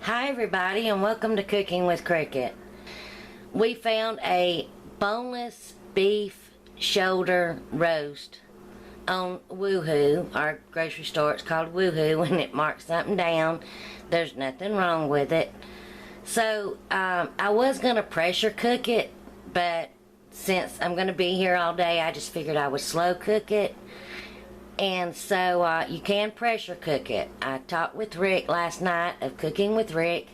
Hi everybody, and welcome to Cooking with Cricket. We found a boneless beef shoulder roast on Woohoo. Our grocery store, it's called Woohoo, and it marks something down. There's nothing wrong with it. So I was going to pressure cook it, but since I'm going to be here all day, I just figured I would slow cook it. And so you can pressure cook it. I talked with Rick last night of Cooking with Rick,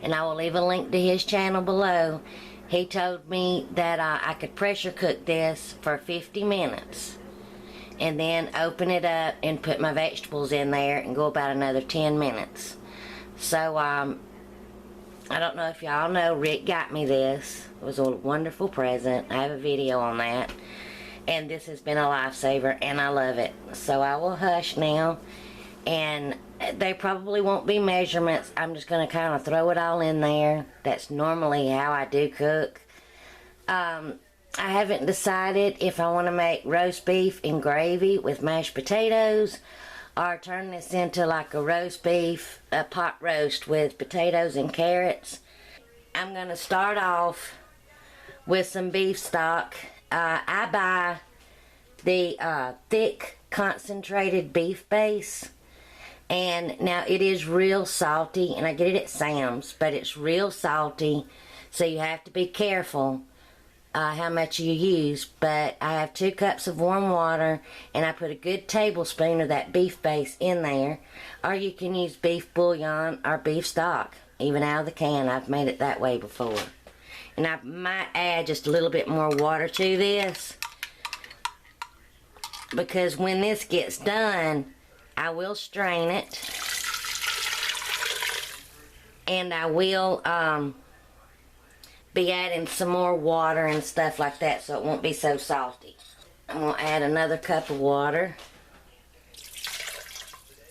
and I will leave a link to his channel below. He told me that I could pressure cook this for 50 minutes and then open it up and put my vegetables in there and go about another 10 minutes. So I don't know if y'all know, Rick got me this. It was a wonderful present. I have a video on that. And this has been a lifesaver, and I love it. So I will hush now, and they probably won't be measurements. I'm just going to kind of throw it all in there. That's normally how I do cook. I haven't decided if I want to make roast beef and gravy with mashed potatoes, or turn this into like a roast beef, a pot roast with potatoes and carrots. I'm going to start off with some beef stock. I buy the thick concentrated beef base, and now it is real salty, and I get it at Sam's, but it's real salty, so you have to be careful how much you use. But I have 2 cups of warm water, and I put a good tablespoon of that beef base in there, or you can use beef bouillon or beef stock, even out of the can. I've made it that way before. And I might add just a little bit more water to this, because when this gets done, I will strain it, and I will be adding some more water and stuff like that, so it won't be so salty. I'm going to add another cup of water.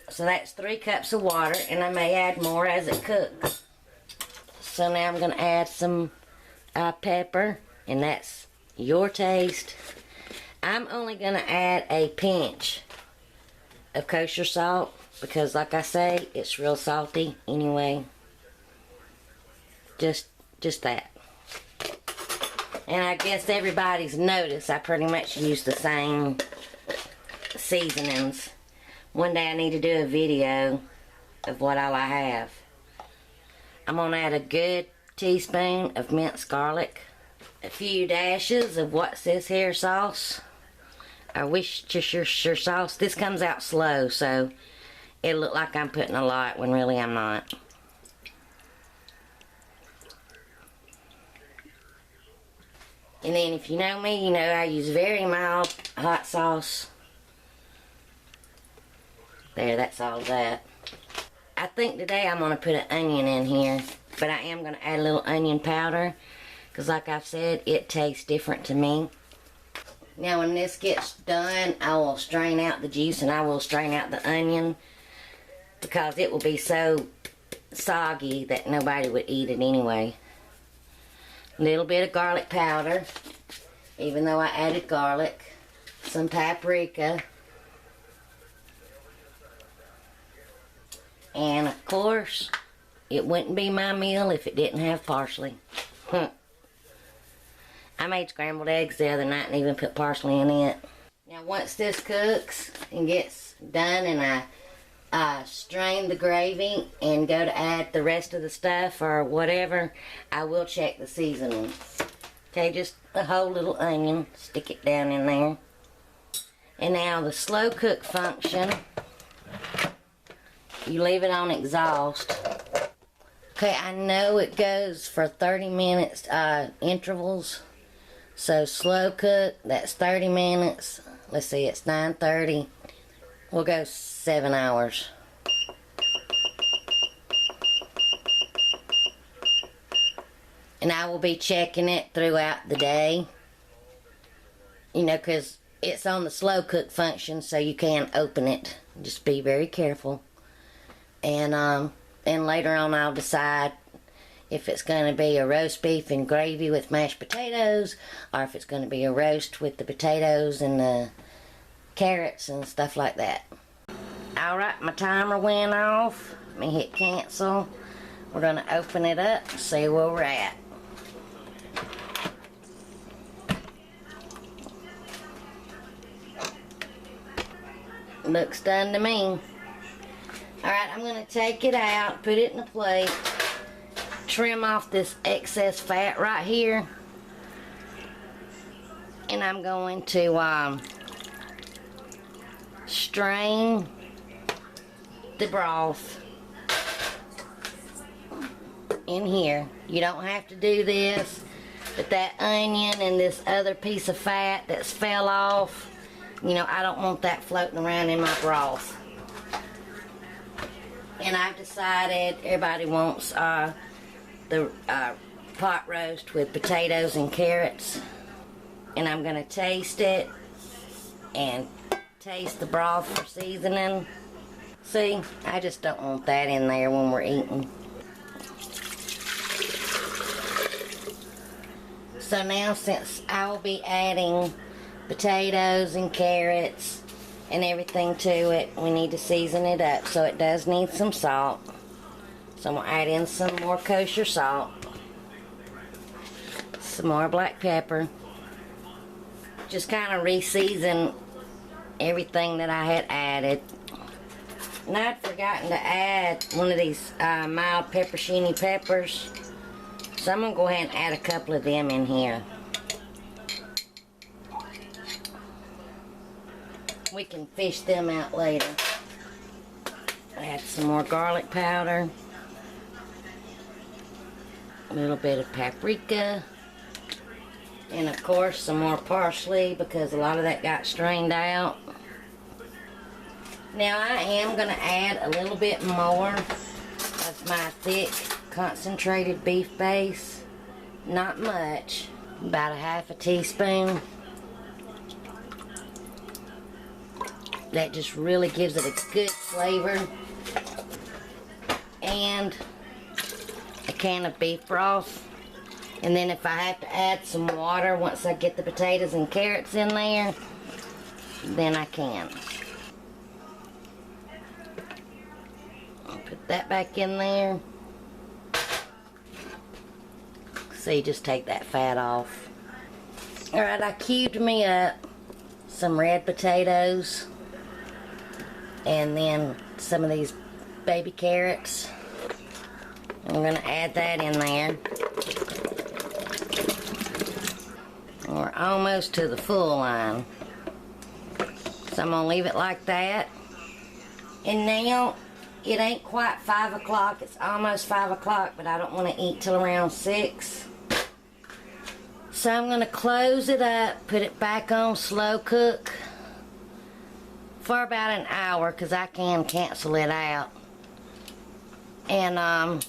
So that's 3 cups of water, and I may add more as it cooks. So now I'm going to add some pepper, and that's your taste. I'm only going to add a pinch of kosher salt, because like I say, it's real salty anyway. Just that. And I guess everybody's noticed I pretty much use the same seasonings. One day I need to do a video of what all I have. I'm going to add a good teaspoon of minced garlic, a few dashes of what says here sauce, or Worcestershire sauce. This comes out slow, so it'll look like I'm putting a lot when really I'm not. And then if you know me, you know I use very mild hot sauce. There, that's all of that. I think today I'm going to put an onion in here, but I am going to add a little onion powder, because like I've said, it tastes different to me. Now when this gets done, I will strain out the juice, and I will strain out the onion, because it will be so soggy that nobody would eat it anyway. A little bit of garlic powder, even though I added garlic. Some paprika. And of course, it wouldn't be my meal if it didn't have parsley. I made scrambled eggs the other night and even put parsley in it. Now once this cooks and gets done, and I strain the gravy and go to add the rest of the stuff or whatever, I will check the seasoning. Okay, just a whole little onion, stick it down in there. And now the slow cook function, you leave it on exhaust. Okay, I know it goes for 30 minutes intervals. So slow cook, that's 30 minutes. Let's see, it's 9:30. We'll go 7 hours. And I will be checking it throughout the day. You know, because it's on the slow cook function, so you can't open it. Just be very careful. And later on I'll decide if it's going to be a roast beef and gravy with mashed potatoes, or if it's going to be a roast with the potatoes and the carrots and stuff like that. Alright, my timer went off. Let me hit cancel. We're gonna open it up, see where we're at. Looks done to me. Alright, I'm gonna take it out, put it in a plate, trim off this excess fat right here, and I'm going to strain the broth in here. You don't have to do this, but that onion and this other piece of fat that's fell off, you know, I don't want that floating around in my broth. And I've decided everybody wants the pot roast with potatoes and carrots. And I'm going to taste it and taste the broth for seasoning. See, I just don't want that in there when we're eating. So now, since I will be adding potatoes and carrots and everything to it, we need to season it up. So it does need some salt. So I'm going to add in some more kosher salt, some more black pepper. Just kind of re-season everything that I had added. And I'd forgotten to add one of these mild pepperoncini peppers. So I'm going to go ahead and add a couple of them in here. We can fish them out later. Add some more garlic powder. A little bit of paprika. And of course some more parsley, because a lot of that got strained out. Now I am going to add a little bit more of my thick concentrated beef base. Not much. About a half a teaspoon. That just really gives it a good flavor. And a can of beef broth. And then if I have to add some water once I get the potatoes and carrots in there, then I can. I'll put that back in there. See, just take that fat off. Alright, I cubed me up some red potatoes. And then some of these baby carrots. I'm going to add that in there. We're almost to the full line. So I'm going to leave it like that. And now, it ain't quite 5 o'clock. It's almost 5 o'clock, but I don't want to eat till around 6. So I'm going to close it up, put it back on slow cook for about an hour, because I can cancel it out. And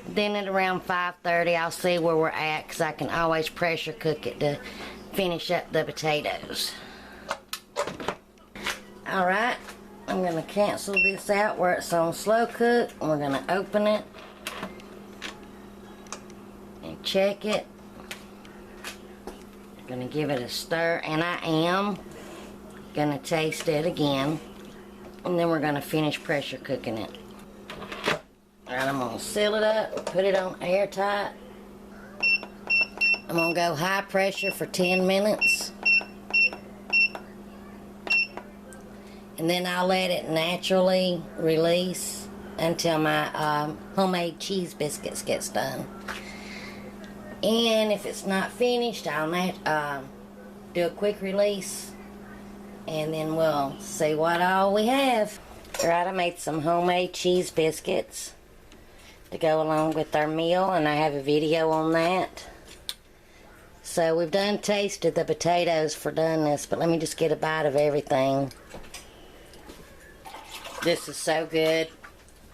then at around 5:30 I'll see where we're at, because I can always pressure cook it to finish up the potatoes. Alright, I'm going to cancel this out where it's on slow cook, and we're going to open it and check it. Going to give it a stir, and I am going to taste it again, and then we're going to finish pressure cooking it. Alright, I'm going to seal it up, put it on airtight. I'm going to go high pressure for 10 minutes. And then I'll let it naturally release until my homemade cheese biscuits gets done. And if it's not finished, I'll do a quick release, and then we'll see what all we have. Alright, I made some homemade cheese biscuits to go along with our meal, and I have a video on that. So we've done tasted the potatoes for doneness, but let me just get a bite of everything. This is so good,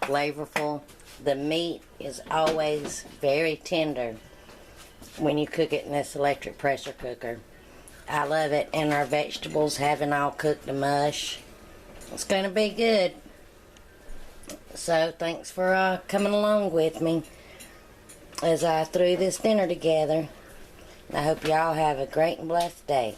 flavorful. The meat is always very tender when you cook it in this electric pressure cooker. I love it, and our vegetables haven't all cooked to mush. It's going to be good. So thanks for coming along with me as I threw this dinner together. I hope y'all have a great and blessed day.